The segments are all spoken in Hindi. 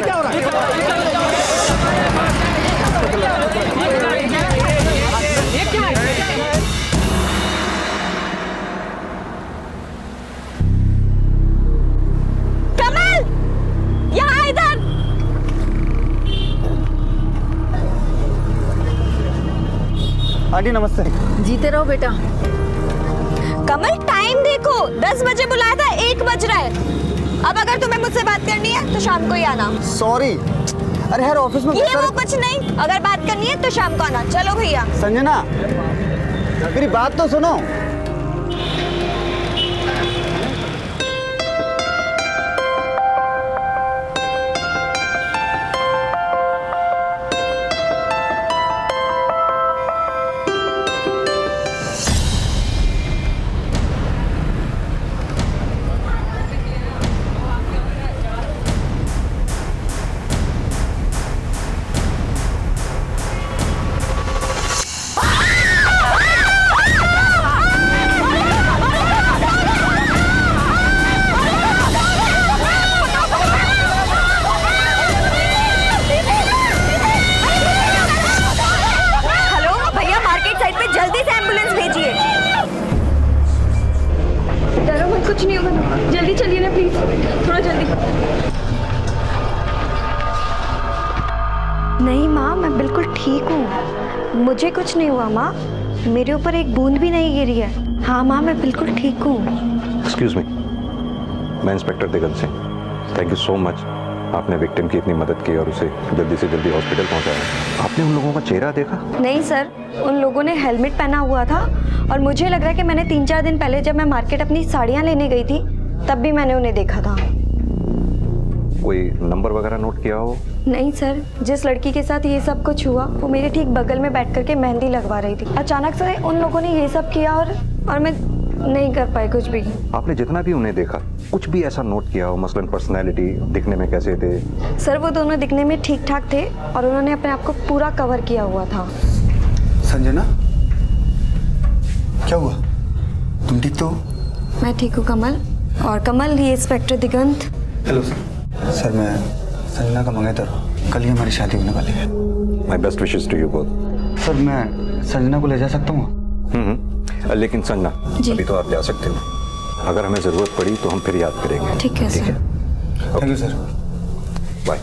क्या हो रहा है? कमल, यहाँ इधर। आंटी नमस्ते। जीते रहो बेटा। कमल टाइम देखो, 10 बजे बुलाया था, 1 बज रहा है। अब अगर तुम्हें मुझसे बात करनी है तो शाम को ही आना। सॉरी, अरे यार ऑफिस में ये वो कुछ नहीं, अगर बात करनी है तो शाम को आना। चलो भैया। संजना मेरी बात तो सुनो। कुछ नहीं होगा, जल्दी चलिए ना प्लीज, थोड़ा जल्दी। नहीं माँ, मैं बिल्कुल ठीक हूँ, मुझे कुछ नहीं हुआ माँ, मेरे ऊपर एक बूंद भी नहीं गिरी है। हाँ माँ, मैं बिल्कुल ठीक हूँ। एक्सक्यूज मी, मैं inspector Digant Singh. Thank you so much, आपने विक्टिम की इतनी मदद की और उसे जल्दी से जल्दी हॉस्पिटल पहुंचाया। आपने उन लोगों का चेहरा देखा? नहीं सर, उन लोगों ने हेलमेट पहना हुआ था और मुझे लग रहा है कि मैंने 3-4 दिन पहले जब मैं मार्केट अपनी साड़ियाँ लेने गई थी तब भी मैंने उन्हें देखा था। कोई नंबर वगैरह नोट किया हो? नहीं सर, जिस लड़की के साथ ये सब कुछ हुआ वो मेरे ठीक बगल में बैठ करके मेहंदी लगवा रही थी। अचानक से उन लोगों ने ये सब किया और मैं नहीं कर पाई कुछ भी। आपने जितना भी उन्हें देखा, कुछ भी ऐसा नोट किया हो, मसलन पर्सनैलिटी, दिखने में कैसे थे? सर वो दोनों दिखने में ठीक ठाक थे और उन्होंने अपने आप को पूरा कवर किया हुआ था। संजना क्या हुआ, तुम ठीक तो? मैं ठीक हूँ कमल, और कमल ये इंस्पेक्टर दिगंत। हेलो सर, मैं संजना का मंगेतर हूँ, कल ही हमारी शादी होने वाली है। My best wishes to you both. Sir मैं संजना को ले जा सकता हूँ? लेकिन संजना, अभी तो आप जा सकते हो, अगर हमें जरूरत पड़ी तो हम फिर याद करेंगे। ठीक है sir. Thank you sir. Bye.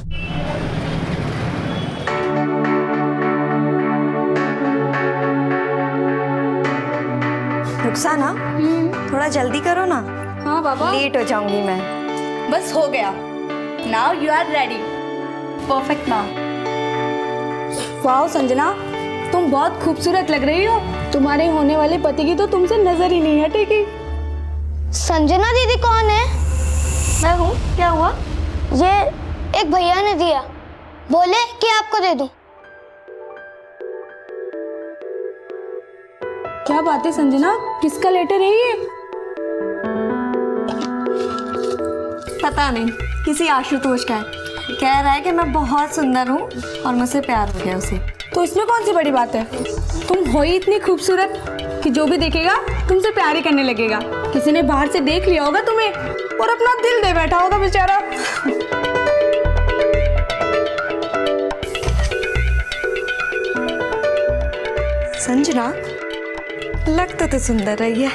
Rukhsana, थोड़ा जल्दी करो ना। हाँ बाबा, लेट हो जाऊंगी मैं। बस हो गया। Now you are ready. Perfect now. Wow Sanjana, तुम बहुत खूबसूरत लग रही हो। तुम्हारे होने वाले पति की तो तुमसे नजर ही नहीं हटेगी। संजना दीदी कौन है? मैं हूँ, क्या हुआ? ये एक भैया ने दिया, बोले कि आपको दे दूं। क्या बात है संजना, किसका लेटर है ये? पता नहीं, किसी आशुतोष का है। कह रहा है कि मैं बहुत सुंदर हूँ और मुझसे प्यार हो गया उसे। तो इसमें कौन सी बड़ी बात है? तुम हो ही इतनी खूबसूरत कि जो भी देखेगा तुमसे प्यार ही करने लगेगा। किसी ने बाहर से देख लिया होगा तुम्हें और अपना दिल दे बैठा होगा बेचारा। संजना, लगता तो सुंदर रही है।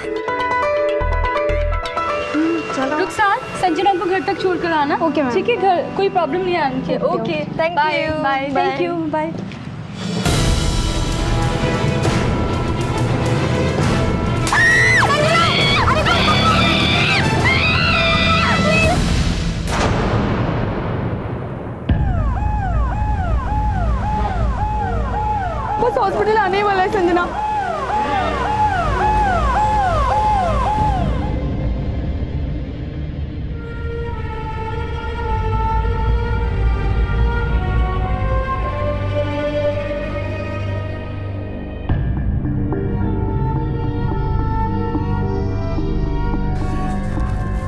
चलो रुखसार, संजना को घर तक छोड़ कर आना। Okay ma'am. ठीक है, घर कोई प्रॉब्लम नहीं है उनके। Okay, thank you. Bye. Thank you, bye. बस हॉस्पिटल आने ही वाला है संजना।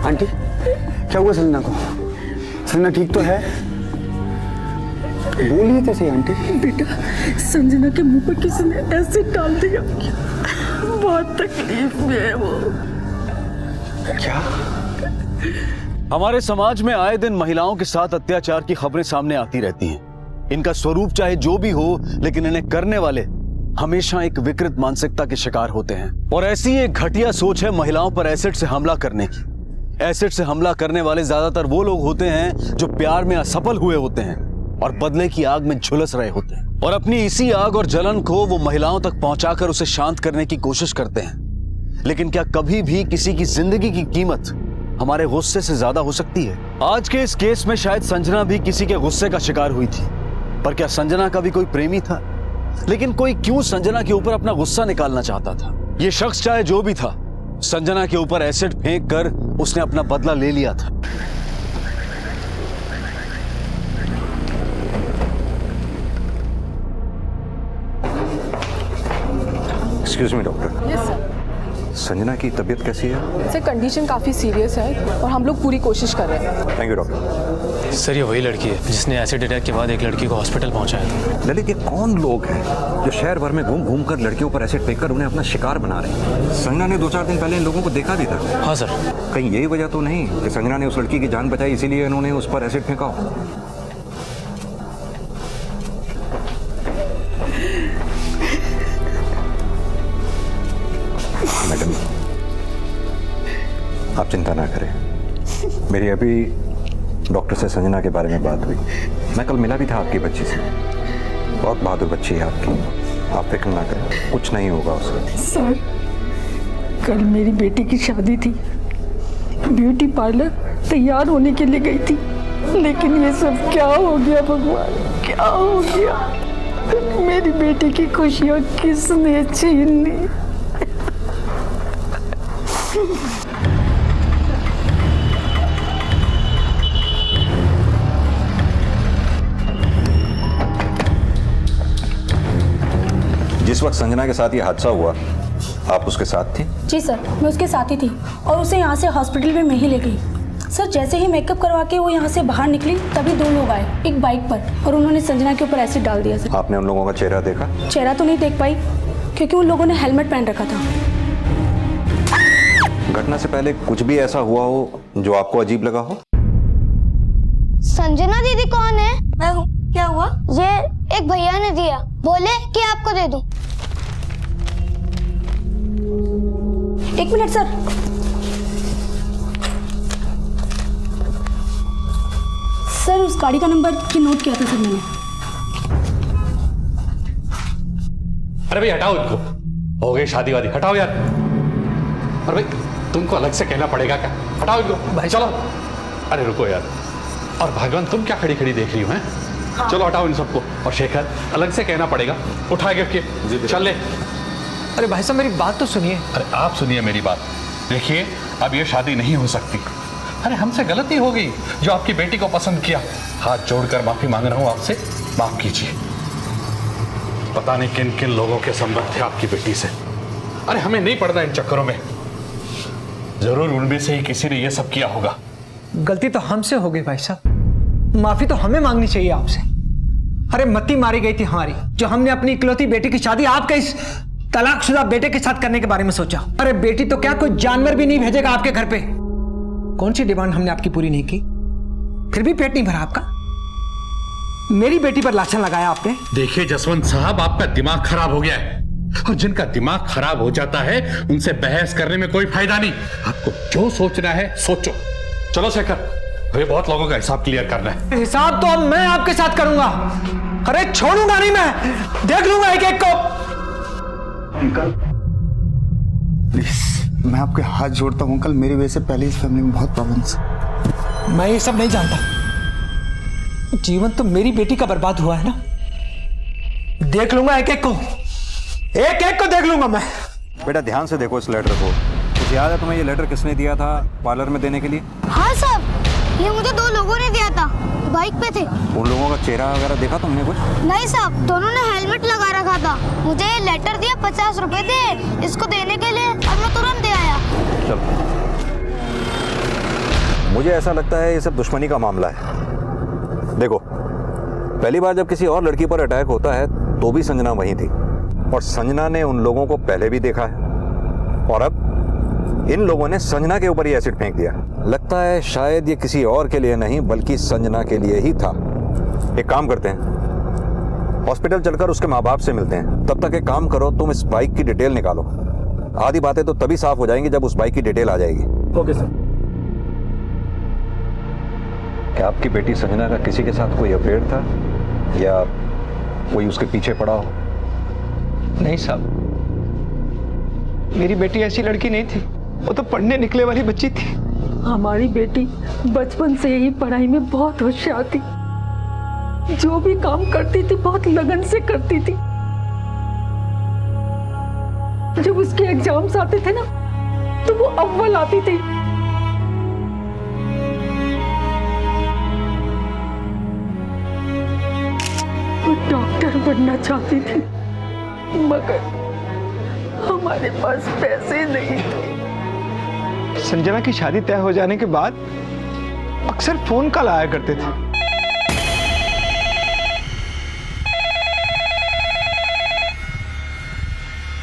आंटी क्या हुआ संजना को? संजना ठीक तो है? बोलिए तो सही आंटी। बेटा, संजना के मुंह पर किसी ने एसिड डाल दिया, बहुत तकलीफ में है वो। क्या? हमारे समाज में आए दिन महिलाओं के साथ अत्याचार की खबरें सामने आती रहती हैं। इनका स्वरूप चाहे जो भी हो, लेकिन इन्हें करने वाले हमेशा एक विकृत मानसिकता के शिकार होते हैं। और ऐसी एक घटिया सोच है महिलाओं पर एसिड से हमला करने की। एसिड से हमला करने वाले ज्यादातर वो लोग होते हैं जो प्यार में असफल हुए होते हैं और बदले की आग में झुलस रहे होते हैं, और अपनी इसी आग और जलन को वो महिलाओं तक पहुंचाकर उसे शांत करने की कोशिश करते हैं। लेकिन क्या कभी भी किसी की जिंदगी की कीमत हमारे गुस्से से ज्यादा हो सकती है? आज के इस केस में शायद संजना भी किसी के गुस्से का शिकार हुई थी, पर क्या संजना का भी कोई प्रेमी था? लेकिन कोई क्यों संजना के ऊपर अपना गुस्सा निकालना चाहता था? ये शख्स चाहे जो भी था, संजना के ऊपर एसिड फेंक कर उसने अपना बदला ले लिया था। Excuse me doctor. Yes sir. Sanjana की तबीयत कैसी है? सर कंडीशन काफ़ी सीरियस है और हम लोग पूरी कोशिश कर रहे हैं। Thank you doctor. सर ये वही लड़की है जिसने एसिड अटैक के बाद एक लड़की को हॉस्पिटल पहुंचाया था। ललित, ये कौन लोग हैं जो शहर भर में घूम घूम कर लड़कियों पर एसिड फेंक कर उन्हें अपना शिकार बना रहे हैं? संजना ने 2-4 दिन पहले इन लोगों को देखा भी था। हाँ सर। कहीं यही वजह तो नहीं कि संजना ने उस लड़की की जान बचाई इसीलिए इन्होंने उस पर एसिड फेंका हो? मैडम, आप चिंता ना करें। मेरी अभी डॉक्टर से संजना के बारे में बात हुई। मैं कल मिला भी था आपकी बच्ची से। बहुत बहादुर बच्ची है आपकी, आप फिक्र ना करें, कुछ नहीं होगा उसे। सर कल मेरी बेटी की शादी थी, ब्यूटी पार्लर तैयार होने के लिए गई थी, लेकिन ये सब क्या हो गया भगवान, क्या हो गया? मेरी बेटी की खुशियाँ किसने छीन ली? जिस वक्त संजना के साथ ये हादसा हुआ, आप उसके साथ थी? जी सर, मैं उसके साथ ही थी और उसे यहाँ से हॉस्पिटल में मैं ही ले गई। सर जैसे ही मेकअप करवा के वो यहाँ से बाहर निकली, तभी 2 लोग आए एक बाइक पर और उन्होंने संजना के ऊपर एसिड डाल दिया। सर आपने उन लोगों का चेहरा देखा? चेहरा तो नहीं देख पाई क्योंकि उन लोगों ने हेलमेट पहन रखा था। घटना से पहले कुछ भी ऐसा हुआ हो जो आपको अजीब लगा हो? संजना दीदी कौन है? मैं हूँ। क्या हुआ? ये एक भैया ने दिया, बोले कि आपको दे दूं। 1 मिनट सर। सर उस गाड़ी का नंबर की नोट किया था सर मैंने। अरे भाई हटाओ इनको, हो गई शादी वादी, हटाओ यार। अरे भाई तुमको अलग से कहना पड़ेगा क्या? हटाओ इनको भाई, चलो। अरे रुको यार, और भगवान तुम क्या खड़ी खड़ी देख रही हो? हैं हाँ। चलो हटाओ इन सबको। और शेखर अलग से कहना पड़ेगा, उठा के चल ले। अरे भाई साहब मेरी बात तो सुनिए। अरे आप सुनिए मेरी बात। देखिए अब ये शादी नहीं हो सकती। अरे हमसे गलती हो गई जो आपकी बेटी को पसंद किया। हाथ जोड़कर माफी मांग रहा हूं आपसे, माफ कीजिए। पता नहीं किन किन लोगों के संबंध थे आपकी बेटी से। अरे हमें नहीं पड़ना इन चक्करों में। जरूर उनमें से ही किसी ने यह सब किया होगा। गलती तो हमसे हो गई भाई साहब, माफी तो हमें मांगनी चाहिए आपसे। अरे मत्ती मारी गई थी हमारी जो हमने अपनी इकलौती बेटी की शादी आपके इस तलाकशुदा बेटे के साथ करने के बारे में सोचा। अरे बेटी तो क्या कोई जानवर भी नहीं भेजेगा आपके घर पे। कौन सी डिमांड हमने आपकी पूरी नहीं की, फिर भी पेट नहीं भरा आपका। मेरी बेटी पर लाछन लगाया आपने। देखिए जसवंत साहब, आपका दिमाग खराब हो गया है, और जिनका दिमाग खराब हो जाता है उनसे बहस करने में कोई फायदा नहीं। आपको जो सोचना है सोचो। चलो शेखर, ये बहुत लोगों का हिसाब क्लियर करना है। हिसाब तो अब मैं आपके साथ करूंगा। अरे छोड़ूंगा नहीं मैं, देख लूंगा एक एक को। अंकल प्लीज, मैं आपके हाथ जोड़ता हूँ अंकल, मेरी वजह से पहले इस फैमिली में बहुत प्रॉब्लम्स। मैं ये सब नहीं जानता, जीवन तो मेरी बेटी का बर्बाद हुआ है ना। देख लूंगा एक एक को, एक एक को देख लूंगा मैं। बेटा ध्यान से देखो इस लेटर को। कुछ याद है तुम्हें ये लेटर किसने दिया था पार्लर में देने के लिए? हाँ साहब, ये मुझे 2 लोगों ने दिया था, बाइक पे थे। उन लोगों का चेहरा वगैरह देखा तुमने कुछ? नहीं साहब, दोनों ने हेलमेट लगा रखा था। मुझे ये लेटर दिया, 50 रुपए थे इसको देने के लिए और मैं तुरंत दे आया। चलो, मुझे ऐसा लगता है ये सब दुश्मनी का मामला है। देखो, पहली बार जब किसी और लड़की पर अटैक होता है तो भी संजना वहीं थी, और संजना ने उन लोगों को पहले भी देखा है, और अब इन लोगों ने संजना के ऊपर ही एसिड फेंक दिया। लगता है शायद ये किसी और के लिए नहीं बल्कि संजना के लिए ही था। एक काम करते हैं, हॉस्पिटल चलकर उसके माँ बाप से मिलते हैं। तब तक एक काम करो, तुम इस बाइक की डिटेल निकालो। आधी बातें तो तभी साफ हो जाएंगी जब उस बाइक की डिटेल आ जाएगी। Okay sir. क्या आपकी बेटी संजना का किसी के साथ कोई अफेयर था या कोई उसके पीछे पड़ा हो? नहीं साहब, मेरी बेटी ऐसी लड़की नहीं थी, वो तो पढ़ने निकले वाली बच्ची थी। हमारी बेटी बचपन से ही पढ़ाई में बहुत होशियार थी। जो भी काम करती थी बहुत लगन से करती थी। जब उसके एग्जाम्स आते थे ना तो वो अव्वल आती थी। वो डॉक्टर बनना चाहती थी मगर हमारे पास पैसे नहीं थे। संजना की शादी तय हो जाने के बाद अक्सर फोन कॉल आया करते थे।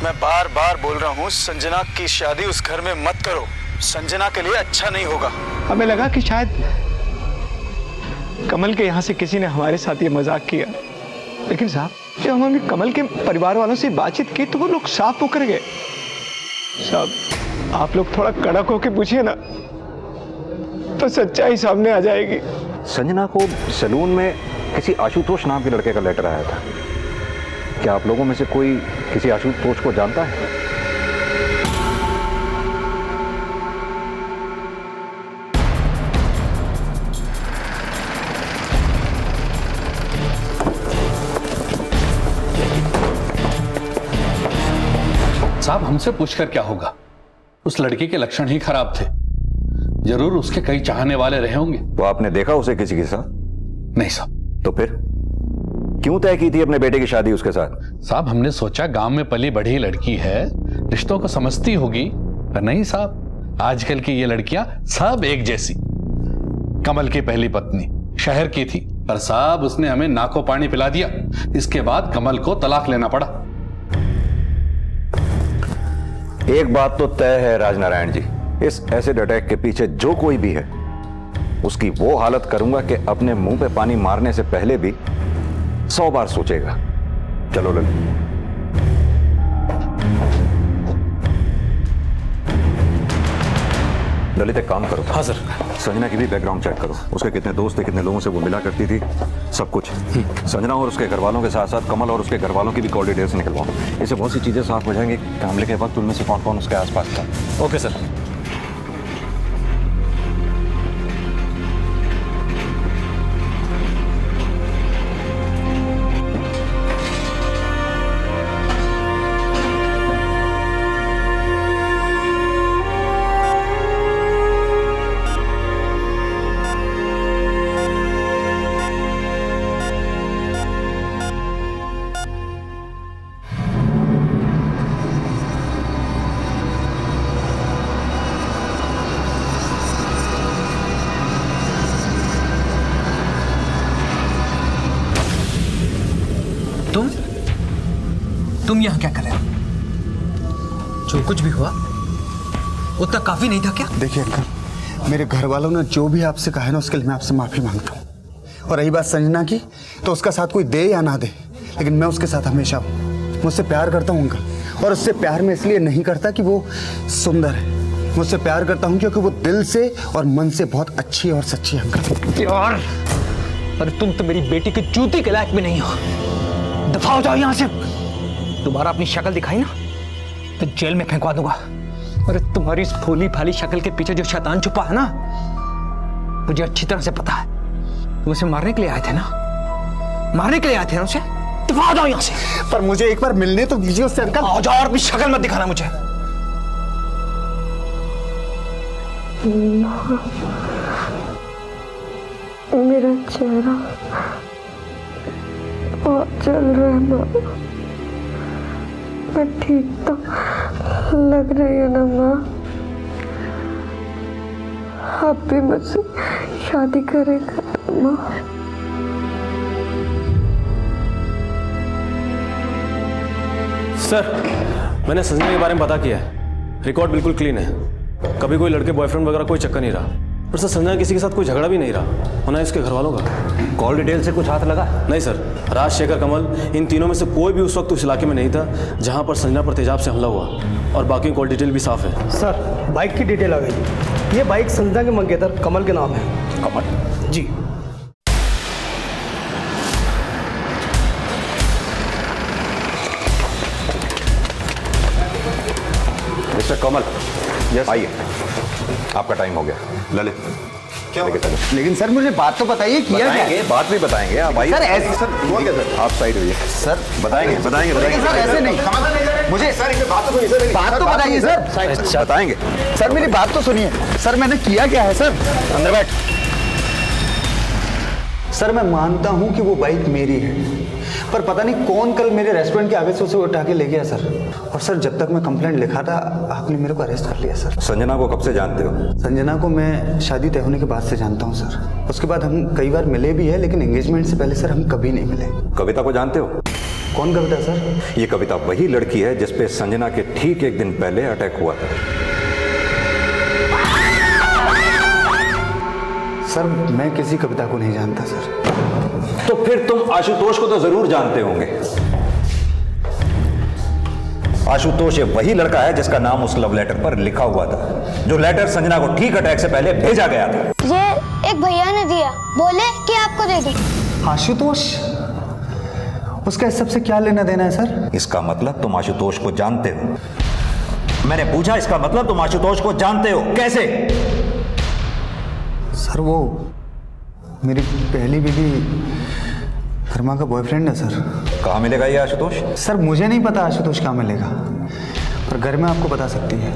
मैं बार बार बोल रहा हूँ संजना की शादी उस घर में मत करो। संजना के लिए अच्छा नहीं होगा। हमें लगा कि शायद कमल के यहाँ से किसी ने हमारे साथ ये मजाक किया, लेकिन साहब जब हमने कमल के परिवार वालों से बातचीत की तो वो लोग साफ मुकर गए। साहब आप लोग थोड़ा कड़क होके पूछिए ना तो सच्चाई सामने आ जाएगी। संजना को सैलून में किसी आशुतोष नाम के लड़के का लेटर आया था। क्या आप लोगों में से कोई किसी आशुतोष को जानता है? साहब हमसे पूछकर क्या होगा? उस लड़की के लक्षण ही खराब थे। जरूर उसके कई चाहने वाले रहे होंगे। वो आपने देखा उसे किसी के साथ? नहीं साहब। तो फिर क्यों तय की थी अपने बेटे की शादी उसके साथ? साहब हमने सोचा गांव में पली बढ़ी लड़की है, रिश्तों को समझती होगी, पर नहीं साहब, आजकल की ये लड़कियां सब एक जैसी। कमल की पहली पत्नी शहर की थी, पर साहब उसने हमें नाको पानी पिला दिया। इसके बाद कमल को तलाक लेना पड़ा। एक बात तो तय है राजनारायण जी, इस एसिड अटैक के पीछे जो कोई भी है उसकी वो हालत करूंगा कि अपने मुंह पे पानी मारने से पहले भी 100 बार सोचेगा। चलो ललित। ललित एक काम करो। हाँ सर। संजना की भी बैकग्राउंड चेक करो। उसके कितने दोस्त थे, कितने लोगों से वो मिला करती थी, सब कुछ। संजना और उसके घर वालों के साथ साथ कमल और उसके घर वालों की भी कॉल डिटेल्स निकलवाओ। इससे बहुत सी चीजें साफ हो जाएंगी। हमले के वक्त उनमें से कौन कौन उसके आसपास था। Okay sir. तुम यहाँ क्या कर रहे हो? जो कुछ भी हुआ उतना काफी नहीं था क्या? देखिए अंकल, मेरे घर वालों ने जो भी आपसे कहा है ना उसके लिए मैं आपसे माफी मांगता हूँ। और रही बात संजना की, तो उसका साथ कोई दे या ना दे, लेकिन मैं उसके साथ हमेशा हूँ। मुझसे प्यार करता हूँ अंकल, और उससे प्यार मैं इसलिए नहीं करता कि वो सुंदर है। मुझसे प्यार करता हूँ क्योंकि वो दिल से और मन से बहुत अच्छी और सच्ची है अंकल। यार, अरे तुम तो मेरी बेटी की जूती के लायक भी नहीं हो। दफा हो जाओ यहाँ से। दोबारा अपनी शक्ल दिखाई ना तो जेल में फेंकवा दूंगा। अरे तुम्हारी इस फूली फाली शक्ल के पीछे जो शैतान छुपा है ना, मुझे अच्छी तरह से पता है। तुम उसे मारने के लिए आए थे ना, मारने के लिए आए थे ना उसे। दफा हो जाओ यहाँ से। पर मुझे एक बार मिलने तो दीजिए उससे अंकल। आ जाओ और अपनी शक्ल मत दिखाना मुझे। मेरा चेहरा बहुत जल रहा है माँ। मैं ठीक तो लग रही है ना माँ? आप भी मुझसे शादी करेगा माँ? सर, मैंने संजना के बारे में पता किया है। रिकॉर्ड बिल्कुल क्लीन है। कभी कोई लड़के बॉयफ्रेंड वगैरह कोई चक्कर नहीं रहा। और सर संजना किसी के साथ कोई झगड़ा भी नहीं रहा, होना है इसके घर वालों का। कॉल डिटेल से कुछ हाथ लगा? नहीं सर, राजशेखर, कमल, इन तीनों में से कोई भी उस वक्त उस इलाके में नहीं था जहां पर संजना पर तेजाब से हमला हुआ, और बाकी कॉल डिटेल भी साफ है। सर बाइक की डिटेल आ गई। ये बाइक संजना के मंगेतर कमल के नाम है। कमल? जी। मिस्टर कमल, आइए, आपका टाइम हो गया। ललित क्या लेकिन सर मुझे बात तो बताइए, किया क्या है? बात भी बताएंगे। आप आइए सर ऐसे सर, ठीक है सर, आप साइड होइए। सर बताएंगे बताएंगे सर ऐसे नहीं, मुझे सर बात तो बताइए सर। बताएंगे सर मेरी बात तो सुनिए सर, मैंने किया क्या है सर? अंदर बैठ। सर मैं मानता हूं कि वो बाइक मेरी है, पर पता नहीं कौन कल मेरे रेस्टोरेंट के आगे से उसे उठा के ले गया सर। और सर जब तक मैं कंप्लेंट लिखा था आपने मेरे को अरेस्ट कर लिया सर। संजना को कब से जानते हो? संजना को मैं शादी तय होने के बाद से जानता हूं सर। उसके बाद हम कई बार मिले भी है, लेकिन एंगेजमेंट से पहले सर हम कभी नहीं मिले। कविता को जानते हो? कौन कविता सर? ये कविता वही लड़की है जिसपे संजना के ठीक एक दिन पहले अटैक हुआ था। सर मैं किसी कविता को नहीं जानता सर। तो फिर तुम आशुतोष को तो जरूर जानते होंगे। आशुतोष ये वही लड़का है जिसका नाम उस लव लेटर पर लिखा हुआ था, जो लेटर संजना को ठीक अटैक से पहले भेजा गया था। ये एक भैया ने दिया, बोले कि आपको दे दूं। आशुतोष? उसका इस सबसे क्या लेना देना है सर? इसका मतलब तुम आशुतोष को जानते हो। मैंने पूछा, इसका मतलब तुम आशुतोष को जानते हो। कैसे? सर वो मेरी पहली बीवी कर्मा का बॉयफ्रेंड है सर। कहाँ मिलेगा ये आशुतोष? सर मुझे नहीं पता आशुतोष कहाँ मिलेगा, पर घर में आपको बता सकती है।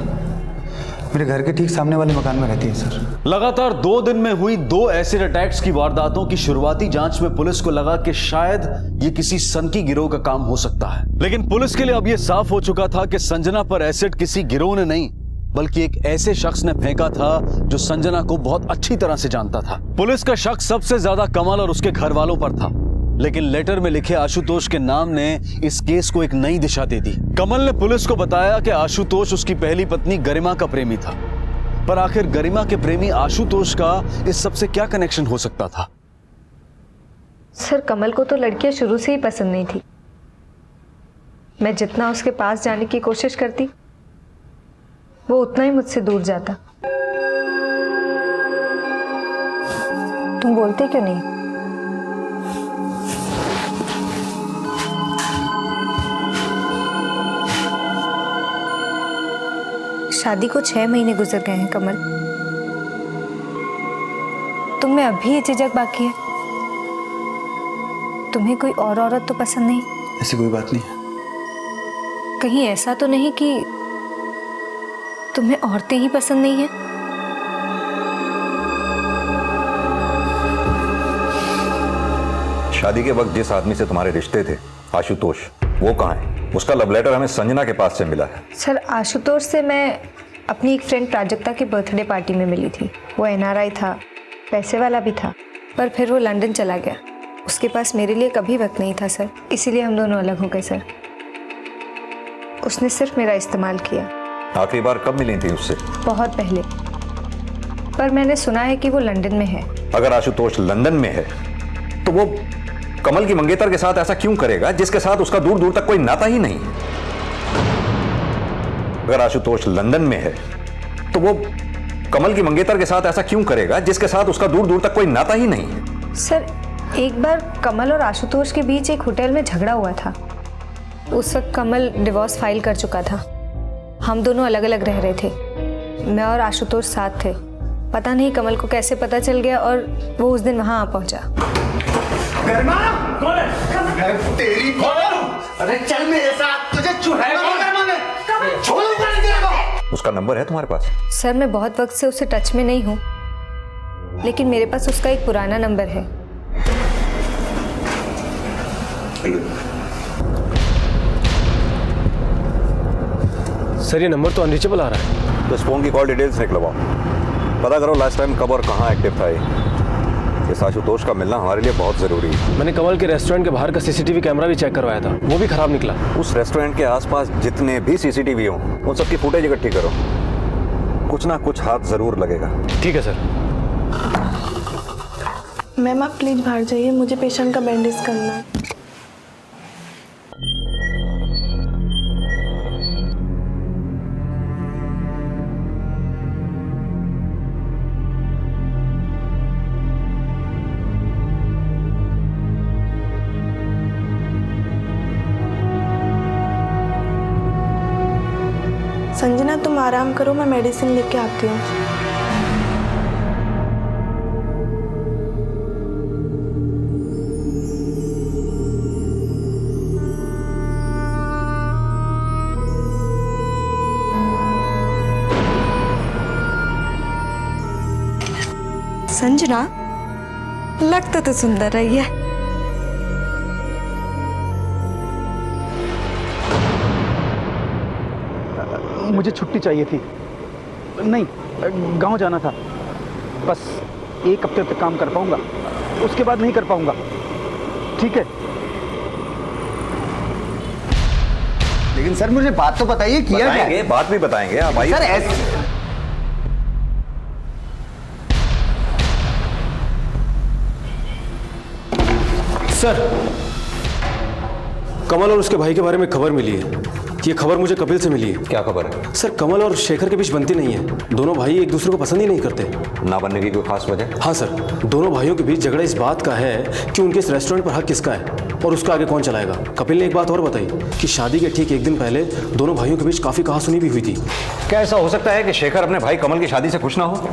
मेरे घर के ठीक सामने वाले मकान में रहती है सर। लगातार 2 दिन में हुई 2 एसिड अटैक्स की वारदातों की शुरुआती जांच में पुलिस को लगा कि शायद ये किसी सनकी गिरोह का काम हो सकता है, लेकिन पुलिस के लिए अब यह साफ हो चुका था कि संजना पर एसिड किसी गिरोह ने नहीं बल्कि एक ऐसे शख्स ने फेंका था जो संजना को बहुत अच्छी तरह से जानता था। पुलिस का शक सबसे ज्यादा कमल और उसके घर वालों पर था, लेकिन लेटर में लिखे आशुतोष के नाम ने इस केस को एक नई दिशा दे दी। कमल ने पुलिस को बताया कि आशुतोष उसकी पहली पत्नी गरिमा का प्रेमी था, पर आखिर गरिमा के प्रेमी आशुतोष का इस सबसे क्या कनेक्शन हो सकता था? सर कमल को तो लड़कियां शुरू से ही पसंद नहीं थी। मैं जितना उसके पास जाने की कोशिश करती वो उतना ही मुझसे दूर जाता। तुम बोलते क्यों नहीं? शादी को 6 महीने गुजर गए हैं कमल, तुम में अभी ये झिझक बाकी है? तुम्हें कोई और औरत तो पसंद नहीं? ऐसी कोई बात नहीं है। कहीं ऐसा तो नहीं कि तुम्हें औरतें ही पसंद नहीं है? शादी के वक्त जिस आदमी से तुम्हारे रिश्ते थे, आशुतोष, वो कहाँ है? उसका लव लेटर हमें संजना के पास से मिला है। सर आशुतोष से मैं अपनी एक फ्रेंड प्राजक्ता की बर्थडे पार्टी में मिली थी। वो NRI था, पैसे वाला भी था, पर फिर वो लंदन चला गया। उसके पास मेरे लिए कभी वक्त नहीं था सर, इसीलिए हम दोनों अलग हो गए सर। उसने सिर्फ मेरा इस्तेमाल किया। आखिरी बार कब मिली थी उससे? बहुत पहले, पर मैंने सुना है कि वो लंदन में है। अगर आशुतोष लंदन में है तो वो कमल की मंगेतर के साथ ऐसा क्यों करेगा जिसके साथ उसका दूर दूर तक कोई नाता ही नहीं? अगर आशुतोष लंदन में है तो वो कमल की मंगेतर के साथ ऐसा क्यों करेगा जिसके साथ उसका दूर दूर तक कोई नाता ही नहीं? सर एक बार कमल और आशुतोष के बीच एक होटल में झगड़ा हुआ था। उस वक्त कमल डिवोर्स फाइल कर चुका था। हम दोनों अलग अलग रह रहे थे, मैं और आशुतोष साथ थे। पता नहीं कमल को कैसे पता चल गया और वो उस दिन वहां आ पहुंचा। तेरी अरे चल मेरे साथ, तुझे उसका नंबर है तुम्हारे पास? सर मैं बहुत वक्त से उससे टच में नहीं हूँ, लेकिन मेरे पास उसका एक पुराना नंबर है। सर ये नंबर तो अनरीचेबल आ रहा है। तो इस फोन की कॉल डिटेल्स निकलवाओ, पता करो लास्ट टाइम कब और कहाँ एक्टिव था ये। इस आशुतोष का मिलना हमारे लिए बहुत जरूरी है। मैंने कमल के रेस्टोरेंट के बाहर का CCTV कैमरा भी चेक करवाया था, वो भी खराब निकला। उस रेस्टोरेंट के आसपास जितने भी CCTV हो उन सबकी फुटेज इकट्ठी करो, कुछ ना कुछ हाथ जरूर लगेगा। ठीक है सर। मैम आप प्लीज़ बाहर जाइए, मुझे पेशेंट का बैंडेज करना है। संजना तुम आराम करो, मैं मेडिसिन लेके आती हूँ। संजना लगता तो सुंदर रही है। मुझे छुट्टी चाहिए थी। नहीं, गांव जाना था। बस 1 हफ्ते तक काम कर पाऊंगा, उसके बाद नहीं कर पाऊंगा। ठीक है? लेकिन सर मुझे बात तो बताइए, किया क्या है? बात भी बताएंगे आप आइए। सर ऐसे सर, कमल और उसके भाई के बारे में खबर मिली है। ये खबर मुझे कपिल से मिली है। क्या खबर है? सर, कमल और शेखर के बीच बनती नहीं है। दोनों भाई एक दूसरे को पसंद ही नहीं करते। ना बनने की कोई खास वजह? हाँ सर, दोनों भाइयों के बीच झगड़ा इस बात का है कि उनके इस रेस्टोरेंट पर हक किसका है और उसका आगे कौन चलाएगा। कपिल ने एक बात और बताई कि शादी के ठीक 1 दिन पहले दोनों भाइयों के बीच काफी कहासुनी भी हुई थी। क्या ऐसा हो सकता है कि शेखर अपने भाई कमल की शादी से खुश ना हो?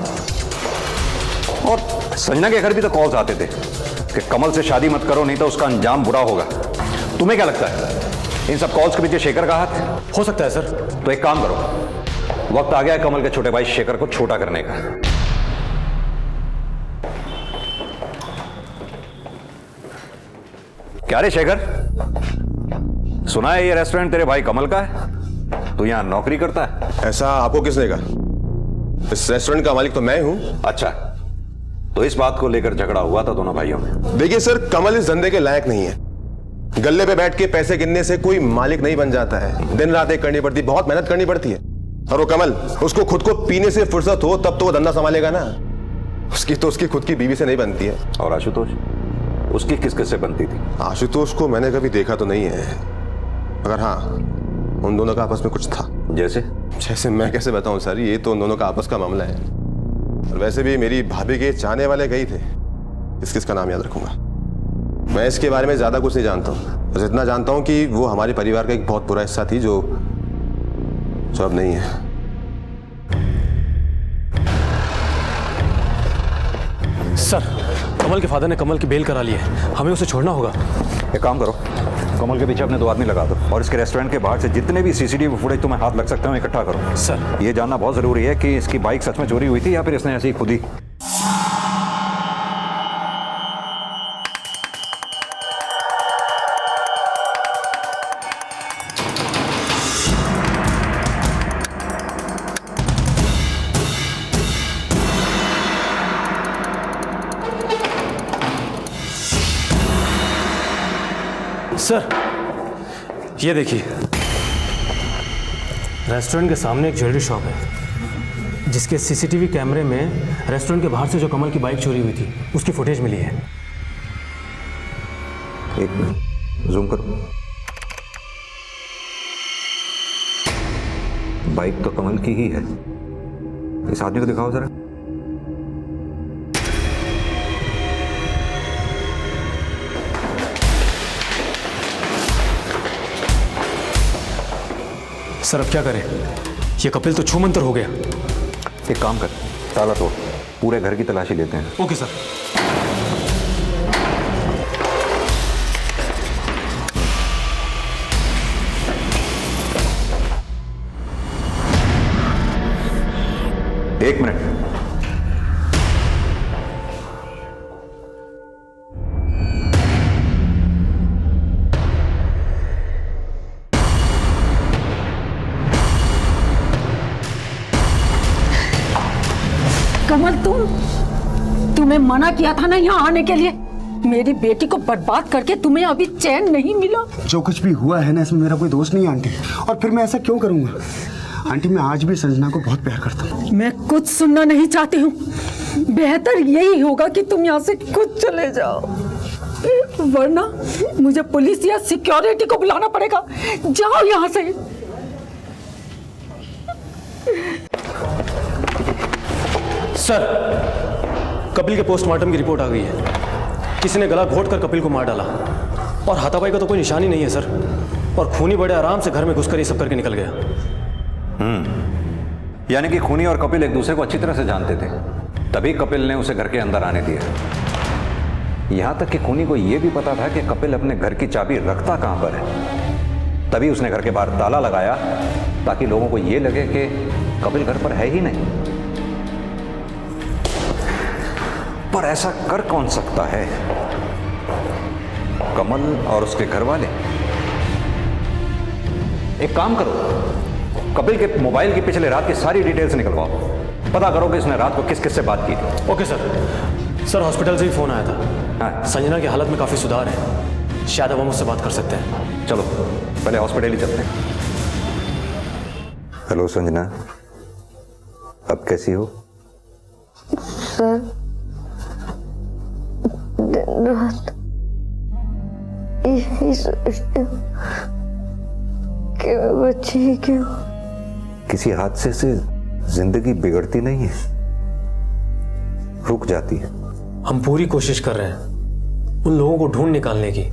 और संजना के घर भी तो कॉल्स आते थे कि कमल से शादी मत करो, नहीं तो उसका अंजाम बुरा होगा। तुम्हें क्या लगता है इन सब कॉल्स के पीछे शेखर का हाथ है? हो सकता है सर। तो एक काम करो, वक्त आ गया है कमल के छोटे भाई शेखर को छोटा करने का। क्या रे शेखर, सुना है ये रेस्टोरेंट तेरे भाई कमल का है? तू यहां नौकरी करता है? ऐसा आपको किसने कहा? इस रेस्टोरेंट का मालिक तो मैं हूं। अच्छा, तो इस बात को लेकर झगड़ा हुआ था दोनों भाइयों में? देखिए सर, कमल इस धंधे के लायक नहीं है। गल्ले पे बैठ के पैसे गिनने से कोई मालिक नहीं बन जाता है। दिन रात एक करनी पड़ती, बहुत मेहनत करनी पड़ती है। और वो कमल, उसको खुद को पीने से फुर्सत हो तब तो वो धंधा संभालेगा ना। उसकी खुद की बीवी से नहीं बनती है। और आशुतोष, उसकी किस किस से बनती थी? आशुतोष को मैंने कभी देखा तो नहीं है, मगर हाँ, उन दोनों का आपस में कुछ था। जैसे मैं कैसे बताऊं सर, ये तो उन दोनों का आपस का मामला है। और वैसे भी मेरी भाभी के चाहने वाले गई थे, किसका नाम याद रखूंगा। मैं इसके बारे में ज्यादा कुछ नहीं जानता हूँ, बस इतना जानता हूँ कि वो हमारे परिवार का एक बहुत बुरा हिस्सा थी जो अब नहीं है। सर, कमल के फादर ने कमल की बेल करा ली है, हमें उसे छोड़ना होगा। एक काम करो, कमल के पीछे अपने 2 आदमी लगा दो और इसके रेस्टोरेंट के बाहर से जितने भी सीसीटीवी फुटेज तुम्हें हाथ लग सकते हो इकट्ठा करो। सर, ये जानना बहुत जरूरी है कि इसकी बाइक सच में चोरी हुई थी या फिर इसने ऐसी खुद ही। सर, ये देखिए, रेस्टोरेंट के सामने एक ज्वेलरी शॉप है जिसके सीसीटीवी कैमरे में रेस्टोरेंट के बाहर से जो कमल की बाइक चोरी हुई थी उसकी फुटेज मिली है। एक मिनट, जूम करो। बाइक तो कमल की ही है। इस आदमी को दिखाओ जरा। सर, अब क्या करें? ये कपिल तो छूमंतर हो गया। एक काम कर, ताला तोड़, पूरे घर की तलाशी लेते हैं। Okay sir. एक मिनट, कमल, तुम्हें मना किया था ना यहाँ आने के लिए। मेरी बेटी को बर्बाद करके तुम्हें अभी चैन नहीं मिला। जो कुछ भी हुआ है ना, इसमें मेरा कोई दोष नहीं आंटी। और फिर मैं ऐसा क्यों करूंगा? आंटी मैं आज भी संजना को बहुत प्यार करता हूँ। मैं कुछ सुनना नहीं चाहती हूँ। बेहतर यही होगा कि तुम यहाँ से खुद चले जाओ, वरना मुझे पुलिस या सिक्योरिटी को बुलाना पड़ेगा। जाओ यहाँ से। सर, कपिल के पोस्टमार्टम की रिपोर्ट आ गई है। किसी ने गला घोंटकर कपिल को मार डाला और हाथापाई का तो कोई निशान ही नहीं है सर। और खूनी बड़े आराम से घर में घुसकर ये सब करके निकल गया। यानी कि खूनी और कपिल एक दूसरे को अच्छी तरह से जानते थे, तभी कपिल ने उसे घर के अंदर आने दिया। यहां तक कि खूनी को यह भी पता था कि कपिल अपने घर की चाबी रखता कहां पर है, तभी उसने घर के बाहर ताला लगाया ताकि लोगों को यह लगे कि कपिल घर पर है ही नहीं। पर ऐसा कर कौन सकता है? कमल और उसके घर वाले? एक काम करो, कपिल के मोबाइल की पिछले रात की सारी डिटेल्स निकलवाओ, पता करो कि उसने रात को किस किस से बात की थी। Okay sir. सर, हॉस्पिटल से ही फोन आया था। हाँ। संजना की हालत में काफी सुधार है, शायद अब हम उससे बात कर सकते हैं। चलो पहले हॉस्पिटल ही चलते हैं। हेलो संजना, अब कैसी हो? सर, दिन रात यही सोचती हूँ कि मैं बच्ची ही क्यों। किसी हादसे से जिंदगी बिगड़ती नहीं है, रुक जाती है। हम पूरी कोशिश कर रहे हैं उन लोगों को ढूंढ निकालने की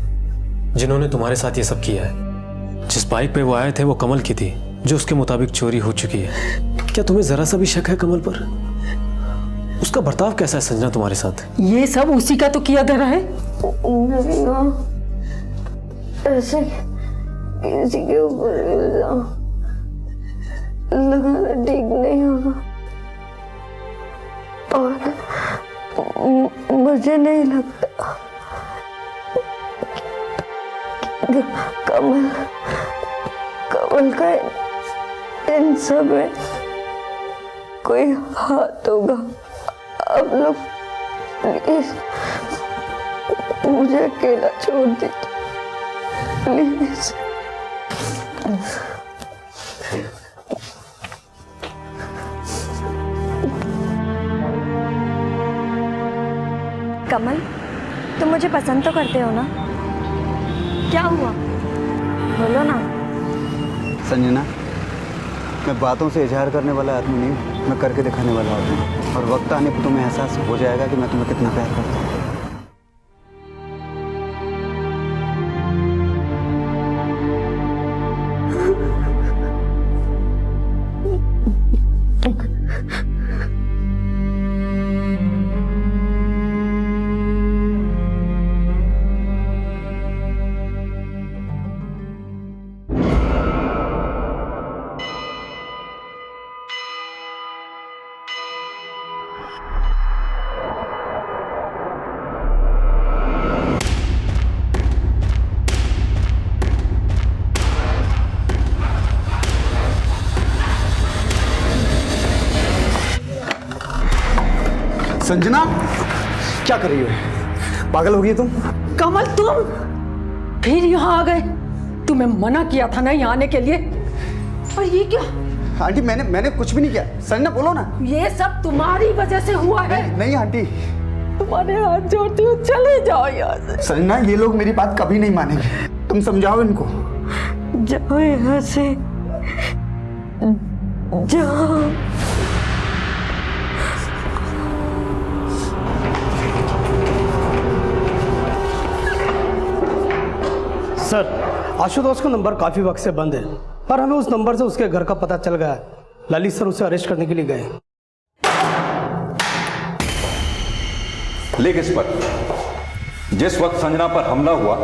जिन्होंने तुम्हारे साथ ये सब किया है। जिस बाइक पे वो आए थे वो कमल की थी, जो उसके मुताबिक चोरी हो चुकी है। क्या तुम्हें जरा सा भी शक है कमल पर? उसका बर्ताव कैसा है संजना तुम्हारे साथ? ये सब उसी का तो किया धरा है। ऐसे किसी के ऊपर इल्जाम लगाना ठीक नहीं होगा, और मुझे नहीं लगता कि कमल का इन सब में कोई हाथ होगा। आप लोग प्लीज मुझे अकेला छोड़ दीजिए, प्लीज। कमल, तुम मुझे पसंद तो करते हो ना? क्या हुआ, बोलो ना। संजना, मैं बातों से इजहार करने वाला आदमी नहीं हूँ, मैं करके दिखाने वाला आदमी हूँ। और वक्त आने पर तुम्हें एहसास हो जाएगा कि मैं तुम्हें कितना प्यार करता हूँ। संजना, क्या कर रही हो? पागल हो गई तुम? कमल, तुम फिर यहाँ आ गए? तुम्हें मना किया था ना यहाँ आने के लिए। और ये क्या? आंटी, मैंने कुछ भी नहीं किया। संजना बोलो ना। ये सब तुम्हारी वजह से हुआ है। नहीं आंटी, तुम्हारे हाथ जोड़ती हूँ, चले जाओ यहाँ से। संजना, ये लोग मेरी बात कभी नहीं मानेंगे, तुम समझाओ इनको। जाओ यहाँ से, जाओ। सर, आशुतोष का नंबर काफी वक्त से बंद है, पर हमें उस नंबर से उसके घर का पता चल गया है। ललित सर उसे अरेस्ट करने के लिए गए। लेकिन इस पर जिस वक्त संजना पर हमला हुआ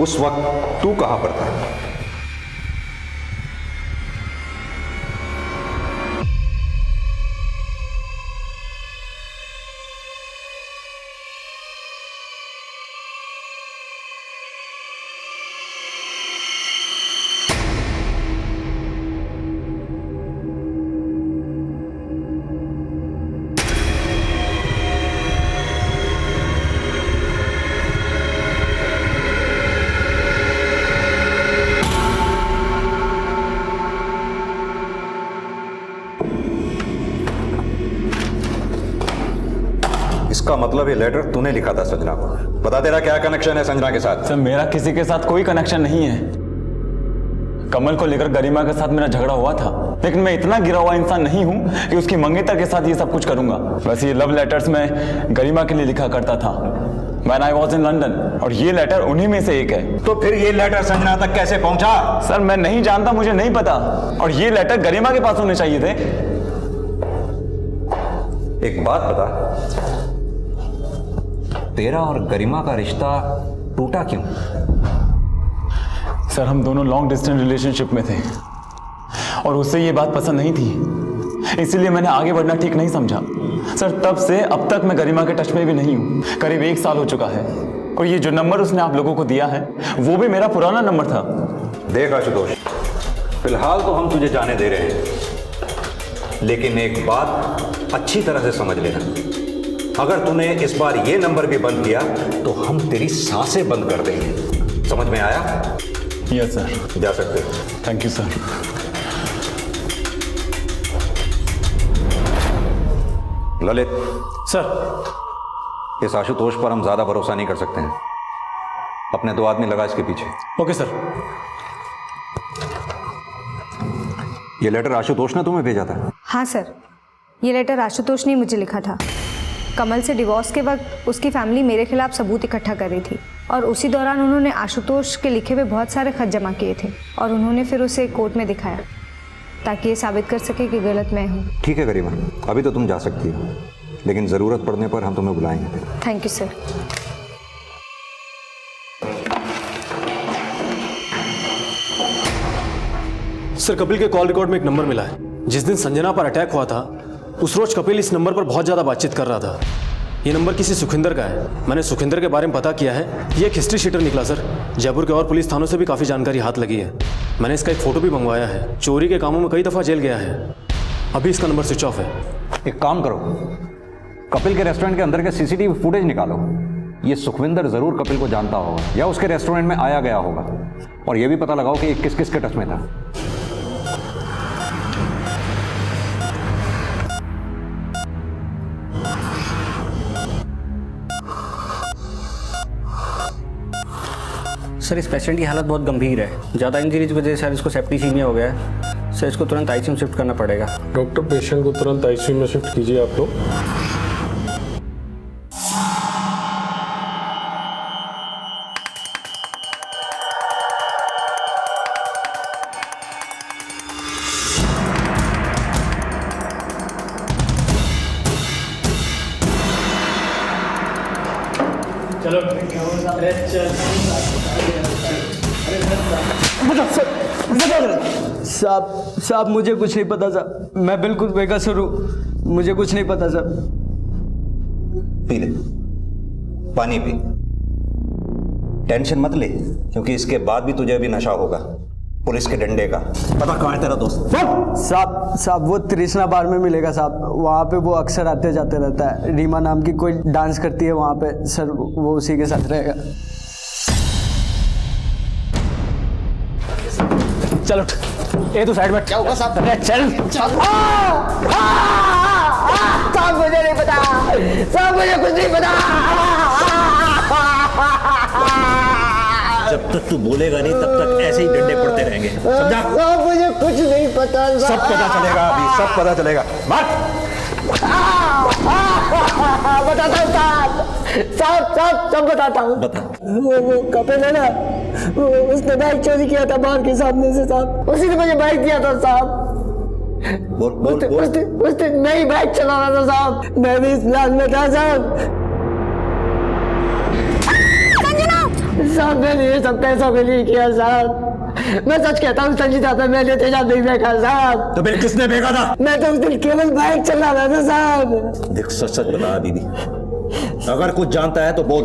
उस वक्त तू कहां पर था? मतलब ये लेटर तूने लिखा था संजना को। बता तेरा क्या कनेक्शन है संजना के साथ? सर मेरा किसी के साथ कोई कनेक्शन नहीं है। कमल को लेकर गरिमा के साथ मेरा झगड़ा हुआ था, लेकिन मैं इतना गिरा हुआ इंसान नहीं हूं कि उसकी मंगेतर के साथ ये सब कुछ करूंगा। वैसे ये लव लेटर्स मैं गरिमा के लिए लिखा करता था When I was in London, और ये लेटर उन्हीं में से एक है। तो फिर ये लेटर संजना तक कैसे पहुंचा? सर मैं नहीं जानता, मुझे नहीं पता, और ये लेटर गरिमा के पास होने चाहिए थे। एक बात बता, तेरा और गरिमा का रिश्ता टूटा क्यों? सर हम दोनों लॉन्ग डिस्टेंस रिलेशनशिप में थे और उससे ये बात पसंद नहीं थी, इसीलिए मैंने आगे बढ़ना ठीक नहीं समझा। सर तब से अब तक मैं गरिमा के टच में भी नहीं हूँ। करीब 1 साल हो चुका है और ये जो नंबर उसने आप लोगों को दिया है वो भी मेरा पुराना नंबर था। देख आशुतोष, फिलहाल तो हम तुझे जाने दे रहे हैं, लेकिन एक बात अच्छी तरह से समझ लेना, अगर तूने इस बार ये नंबर भी बंद किया तो हम तेरी सांसें बंद कर देंगे। समझ में आया? Yes sir. जा सकते हो। Thank you sir. Lalit sir, इस आशुतोष पर हम ज्यादा भरोसा नहीं कर सकते हैं। अपने 2 आदमी लगा इसके पीछे। Okay sir. ये लेटर आशुतोष ने तुम्हें भेजा था? हाँ सर, ये लेटर आशुतोष ने मुझे लिखा था। कमल से डिवोर्स के वक्त उसकी फैमिली मेरे खिलाफ सबूत इकट्ठा कर रही थी और उसी दौरान उन्होंने आशुतोष के लिखे हुए बहुत सारे खत जमा किए थे और उन्होंने फिर उसे कोर्ट में दिखाया ताकि ये साबित कर सके कि गलत मैं हूँ। ठीक है गरिमा, अभी तो तुम जा सकती हो, लेकिन ज़रूरत पड़ने पर हम तुम्हें बुलाएंगे। Thank you sir. Sir Kapil के कॉल रिकॉर्ड में एक नंबर मिला है। जिस दिन संजना पर अटैक हुआ था उस रोज कपिल इस नंबर पर बहुत ज़्यादा बातचीत कर रहा था। ये नंबर किसी सुखिंदर का है। मैंने सुखिंदर के बारे में पता किया है, ये एक हिस्ट्री शीटर निकला सर। जयपुर के और पुलिस थानों से भी काफ़ी जानकारी हाथ लगी है। मैंने इसका एक फ़ोटो भी मंगवाया है। चोरी के कामों में कई दफ़ा जेल गया है। अभी इसका नंबर स्विच ऑफ है। एक काम करो, कपिल के रेस्टोरेंट के अंदर के सीसीटीवी फुटेज निकालो। ये सुखविंदर ज़रूर कपिल को जानता होगा या उसके रेस्टोरेंट में आया गया होगा, और ये भी पता लगाओ कि किस किस के टच में था। सर इस पेशेंट की हालत बहुत गंभीर है। ज़्यादा इंजरी की वजह से सर इसको सेप्टिसीमिया हो गया है। सर इसको तुरंत आईसीयू में शिफ्ट करना पड़ेगा। डॉक्टर पेशेंट को तुरंत आईसीयू में शिफ्ट कीजिए आप लोग। साहब मुझे कुछ नहीं पता साहब, मैं बिल्कुल बेकसूर हूँ, मुझे कुछ नहीं पता साहब। पी ले, पानी पी। टेंशन मत ले, क्योंकि इसके बाद भी तुझे अभी नशा होगा पुलिस के डंडे का। पता कहाँ है तेरा दोस्त? साहब वो तृष्णा बार में मिलेगा साहब, वहाँ पे वो अक्सर आते जाते रहता है। रीमा नाम की कोई डांस करती है वहाँ पे सर, वो उसी के साथ रहेगा। चलो ये तो साइड में। क्या होगा साहब? अरे चल साहब मुझे नहीं पता, साहब मुझे कुछ नहीं पता। जब तक तू बोलेगा नहीं तब तक ऐसे ही डंडे पड़ते रहेंगे, समझा? साहब मुझे कुछ नहीं पता। सब पता चलेगा अभी, सब पता चलेगा। बताता हूँ साहब, सब बताता हूँ। बता। वो कपिल है ना, उसने बाइक चोरी किया था बाहर के सामने से साहब, उसी ने मुझे बाइक दिया था साहब। उस दिन नई बाइक चला रहा था साहब, मैं भी इस प्लान में था साहब। साहब मैंने ये सब पैसों के लिए किया साहब, मैं सच कहता हूँ संजीता पे मैंने तेजाब नहीं फेंका साहब। तो फिर किसने फेंका था? मैं तो उस दिन केवल बाइक चला रहा था साहब। देख सच सच बता दीदी, अगर कुछ जानता है तो बोल।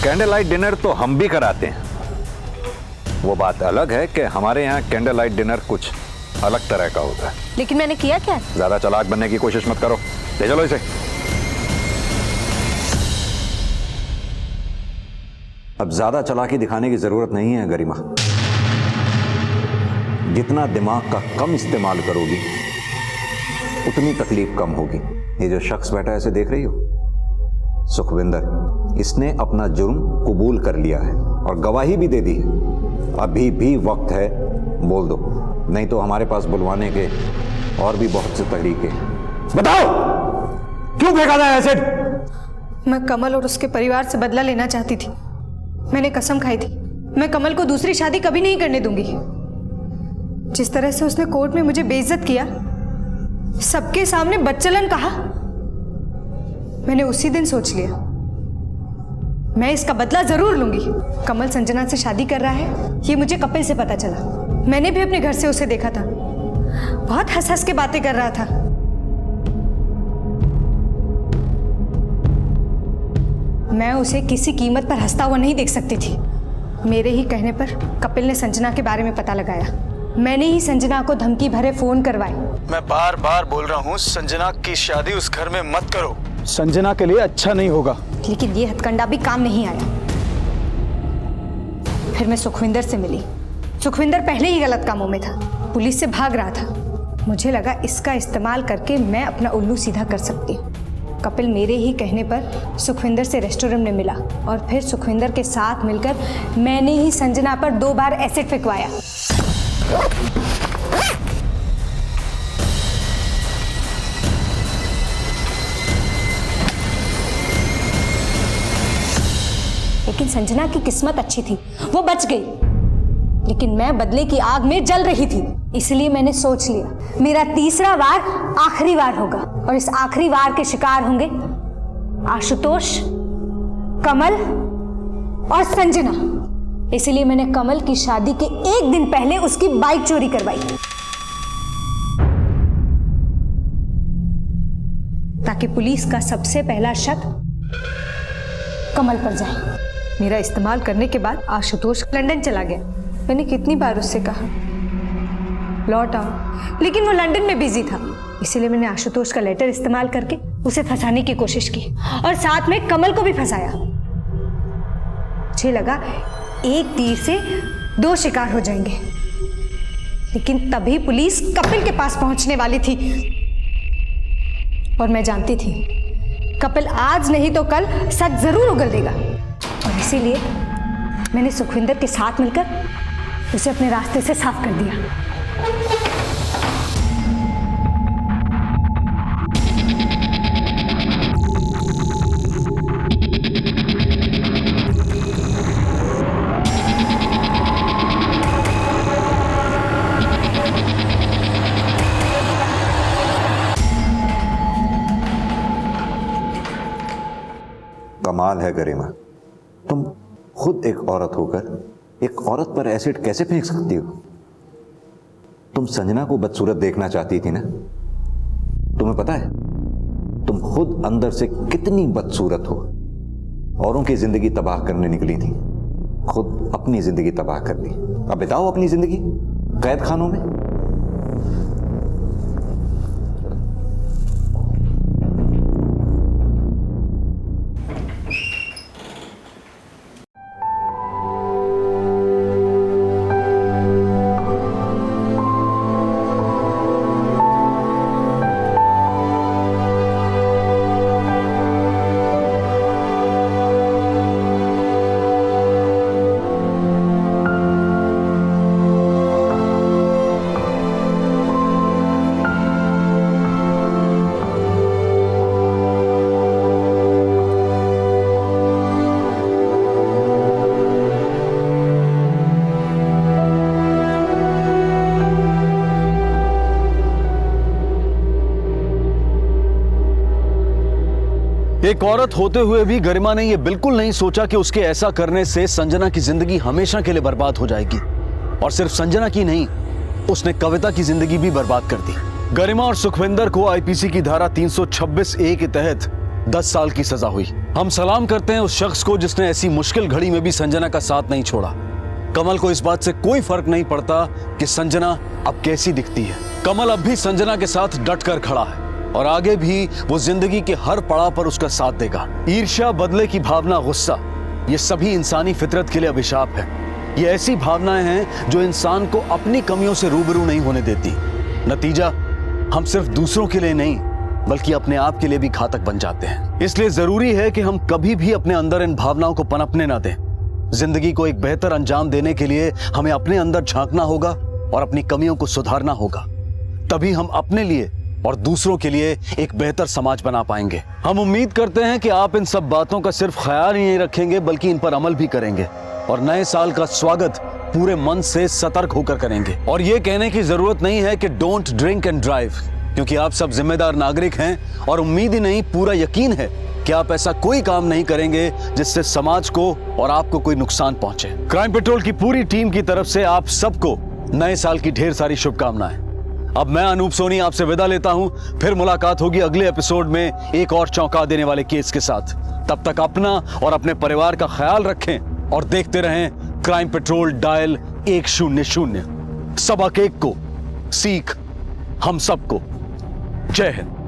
कैंडल लाइट डिनर तो हम भी कराते हैं, वो बात अलग है कि हमारे यहाँ कैंडल लाइट डिनर कुछ अलग तरह का होता है। लेकिन मैंने किया क्या? ज्यादा चालाक बनने की कोशिश मत करो, ले चलो इसे। अब ज्यादा चालाकी दिखाने की जरूरत नहीं है गरिमा। जितना दिमाग का कम इस्तेमाल करोगी उतनी तकलीफ कम होगी। ये जो शख्स बैठा है इसे देख रही हो, सुखविंदर, इसने अपना जुर्म कबूल कर लिया है और गवाही भी दे दी है। अभी भी वक्त है, बोल दो, नहीं तो हमारे पास बुलवाने के और भी बहुत से तरीके हैं। बताओ क्यों फेंका था एसिड? मैं कमल और उसके परिवार से बदला लेना चाहती थी। मैंने कसम खाई थी मैं कमल को दूसरी शादी कभी नहीं करने दूंगी। जिस तरह से उसने कोर्ट में मुझे बेइज्जत किया, सबके सामने बदचलन कहा, मैंने उसी दिन सोच लिया मैं इसका बदला जरूर लूंगी। कमल संजना से शादी कर रहा है ये मुझे कपिल से पता चला। मैंने भी अपने घर से उसे देखा था, बहुत हंस हंस के बातें कर रहा था। मैं उसे किसी कीमत पर हंसता हुआ नहीं देख सकती थी। मेरे ही कहने पर कपिल ने संजना के बारे में पता लगाया। मैंने ही संजना को धमकी भरे फोन करवाए। मैं बार बार बोल रहा हूँ संजना की शादी उस घर में मत करो, संजना के लिए अच्छा नहीं होगा। लेकिन ये हथकंडा भी काम नहीं आया। फिर मैं सुखविंदर से मिली। सुखविंदर पहले ही गलत कामों में था, पुलिस से भाग रहा था। मुझे लगा इसका इस्तेमाल करके मैं अपना उल्लू सीधा कर सकती हूँ। कपिल मेरे ही कहने पर सुखविंदर से रेस्टोरेंट में मिला और फिर सुखविंदर के साथ मिलकर मैंने ही संजना पर 2 बार एसिड फेंकवाया। लेकिन संजना की किस्मत अच्छी थी, वो बच गई। लेकिन मैं बदले की आग में जल रही थी, इसलिए मैंने सोच लिया मेरा तीसरा वार आखिरी वार होगा और इस आखिरी वार के शिकार होंगे आशुतोष, कमल और संजना। इसलिए मैंने कमल की शादी के 1 दिन पहले उसकी बाइक चोरी करवाई ताकि पुलिस का सबसे पहला शक कमल पर जाए। मेरा इस्तेमाल करने के बाद आशुतोष लंदन चला गया। मैंने कितनी बार उससे कहा लौट आओ, लेकिन वो लंदन में बिजी था। इसीलिए मैंने आशुतोष का लेटर इस्तेमाल करके उसे फंसाने की कोशिश की और साथ में कमल को भी फंसाया। मुझे लगा एक तीर से 2 शिकार हो जाएंगे। लेकिन तभी पुलिस कपिल के पास पहुंचने वाली थी और मैं जानती थी कपिल आज नहीं तो कल सच जरूर उगल देगा। और इसीलिए मैंने सुखविंदर के साथ मिलकर उसे अपने रास्ते से साफ कर दिया। कमाल है गरिमा, तुम खुद एक औरत होकर एक औरत पर एसिड कैसे फेंक सकती हो? तुम संजना को बदसूरत देखना चाहती थी ना? तुम्हें पता है तुम खुद अंदर से कितनी बदसूरत हो। औरों की जिंदगी तबाह करने निकली थी, खुद अपनी जिंदगी तबाह कर दी। अब बिताओ अपनी जिंदगी कैद खानों में। एक औरत होते हुए भी गरिमा ने यह बिल्कुल नहीं सोचा कि उसके ऐसा करने से संजना की जिंदगी हमेशा के लिए बर्बाद हो जाएगी। और सिर्फ संजना की नहीं, उसने कविता की जिंदगी भी बर्बाद कर दी। गरिमा और सुखविंदर को आईपीसी की धारा 326A के तहत 10 साल की सजा हुई। हम सलाम करते हैं उस शख्स को जिसने ऐसी मुश्किल घड़ी में भी संजना का साथ नहीं छोड़ा। कमल को इस बात से कोई फर्क नहीं पड़ता कि संजना अब कैसी दिखती है। कमल अब भी संजना के साथ डट कर खड़ा है और आगे भी वो जिंदगी के हर पड़ाव पर उसका साथ देगा। ईर्ष्या, बदले की भावना, गुस्सा, ये सभी इंसानी फितरत के लिए अभिशाप है। ये ऐसी भावनाएं हैं जो इंसान को अपनी कमियों से रूबरू नहीं होने देती। नतीजा हम सिर्फ दूसरों के लिए नहीं बल्कि अपने आप के लिए भी घातक बन जाते हैं। इसलिए जरूरी है कि हम कभी भी अपने अंदर इन भावनाओं को पनपने ना दें। जिंदगी को एक बेहतर अंजाम देने के लिए हमें अपने अंदर झांकना होगा और अपनी कमियों को सुधारना होगा। तभी हम अपने लिए और दूसरों के लिए एक बेहतर समाज बना पाएंगे। हम उम्मीद करते हैं कि आप इन सब बातों का सिर्फ ख्याल ही नहीं रखेंगे बल्कि इन पर अमल भी करेंगे और नए साल का स्वागत पूरे मन से सतर्क होकर करेंगे। और ये कहने की जरूरत नहीं है कि डोंट ड्रिंक एंड ड्राइव, क्योंकि आप सब जिम्मेदार नागरिक हैं और उम्मीद ही नहीं पूरा यकीन है कि आप ऐसा कोई काम नहीं करेंगे जिससे समाज को और आपको कोई नुकसान पहुंचे। क्राइम पेट्रोल की पूरी टीम की तरफ से आप सबको नए साल की ढेर सारी शुभकामनाएं। अब मैं अनूप सोनी आपसे विदा लेता हूं। फिर मुलाकात होगी अगले एपिसोड में एक और चौंका देने वाले केस के साथ। तब तक अपना और अपने परिवार का ख्याल रखें और देखते रहें क्राइम पेट्रोल डायल 100। सबक एक को, सीख हम सबको। जय हिंद।